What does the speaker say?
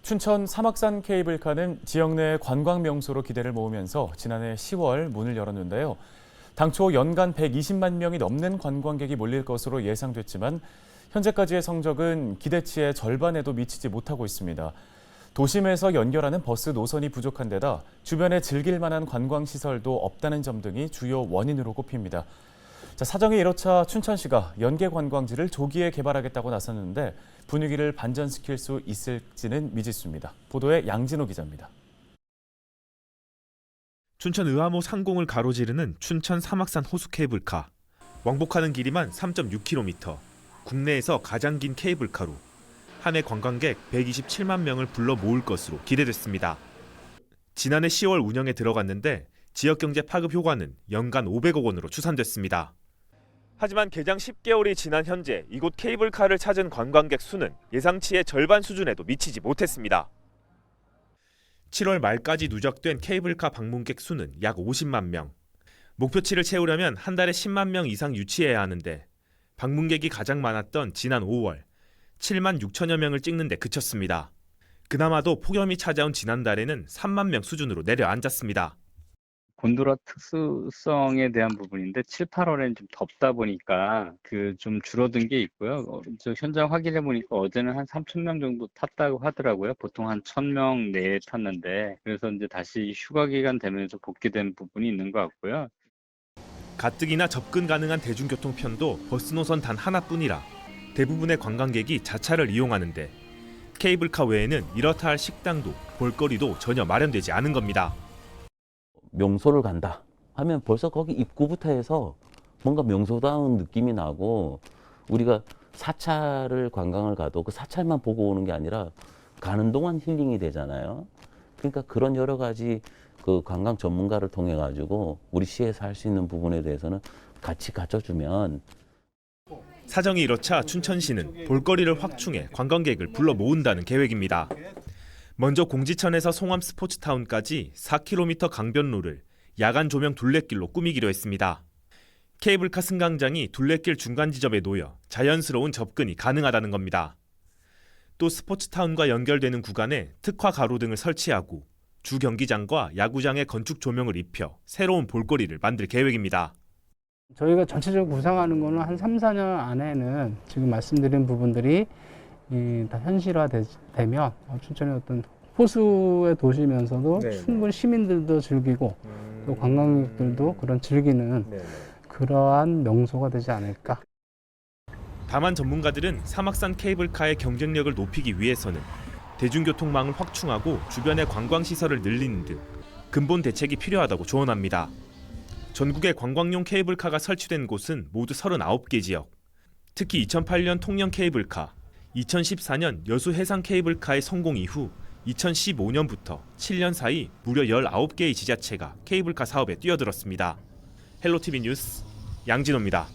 춘천 사막산 케이블카는 지역 내 관광 명소로 기대를 모으면서 지난해 10월 문을 열었는데요. 당초 연간 120만 명이 넘는 관광객이 몰릴 것으로 예상됐지만 현재까지의 성적은 기대치의 절반에도 미치지 못하고 있습니다. 도심에서 연결하는 버스 노선이 부족한 데다 주변에 즐길 만한 관광시설도 없다는 점 등이 주요 원인으로 꼽힙니다. 사정이 이렇자 춘천시가 연계 관광지를 조기에 개발하겠다고 나섰는데 분위기를 반전시킬 수 있을지는 미지수입니다. 보도에 양진호 기자입니다. 춘천 의암호 상공을 가로지르는 춘천 사막산 호수 케이블카. 왕복하는 길이만 3.6km. 국내에서 가장 긴 케이블카로 한 해 관광객 127만 명을 불러 모을 것으로 기대됐습니다. 지난해 10월 운영에 들어갔는데 지역 경제 파급 효과는 연간 500억 원으로 추산됐습니다. 하지만 개장 10개월이 지난 현재 이곳 케이블카를 찾은 관광객 수는 예상치의 절반 수준에도 미치지 못했습니다. 7월 말까지 누적된 케이블카 방문객 수는 약 50만 명. 목표치를 채우려면 한 달에 10만 명 이상 유치해야 하는데 방문객이 가장 많았던 지난 5월 7만 6천여 명을 찍는 데 그쳤습니다. 그나마도 폭염이 찾아온 지난달에는 3만 명 수준으로 내려앉았습니다. 곤도라 특수성에 대한 부분인데 7, 8월에는 좀 덥다 보니까 좀 줄어든 게 있고요. 저 현장 확인해 보니까 어제는 한 3천 명 정도 탔다고 하더라고요. 보통 한 1,000명 내에 탔는데 그래서 이제 다시 휴가 기간 되면서 복귀된 부분이 있는 것 같고요. 가뜩이나 접근 가능한 대중교통편도 버스 노선 단 하나뿐이라 대부분의 관광객이 자차를 이용하는데 케이블카 외에는 이렇다 할 식당도 볼거리도 전혀 마련되지 않은 겁니다. 명소를 간다 하면 벌써 거기 입구부터 해서 뭔가 명소다운 느낌이 나고 우리가 사찰을 관광을 가도 그 사찰만 보고 오는 게 아니라 가는 동안 힐링이 되잖아요. 그러니까 그런 여러 가지 그 관광 전문가를 통해 가지고 우리 시에서 할 수 있는 부분에 대해서는 같이 갖춰주면. 사정이 이렇자 춘천시는 볼거리를 확충해 관광객을 불러 모은다는 계획입니다. 먼저 공지천에서 송암 스포츠타운까지 4km 강변로를 야간 조명 둘레길로 꾸미기로 했습니다. 케이블카 승강장이 둘레길 중간 지점에 놓여 자연스러운 접근이 가능하다는 겁니다. 또 스포츠타운과 연결되는 구간에 특화 가로등을 설치하고 주 경기장과 야구장에 건축 조명을 입혀 새로운 볼거리를 만들 계획입니다. 저희가 전체적으로 구상하는 거는 한 3, 4년 안에는 지금 말씀드린 부분들이 다 현실화되면 춘천의 어떤 호수의 도시면서도 충분히 시민들도 즐기고 또 관광객들도 그런 즐기는 그러한 명소가 되지 않을까. 다만 전문가들은 사막산 케이블카의 경쟁력을 높이기 위해서는 대중교통망을 확충하고 주변의 관광시설을 늘리는 등 근본 대책이 필요하다고 조언합니다. 전국에 관광용 케이블카가 설치된 곳은 모두 39개 지역. 특히 2008년 통영 케이블카, 2014년 여수 해상 케이블카의 성공 이후 2015년부터 7년 사이 무려 19개의 지자체가 케이블카 사업에 뛰어들었습니다. 헬로티비 뉴스 양진호입니다.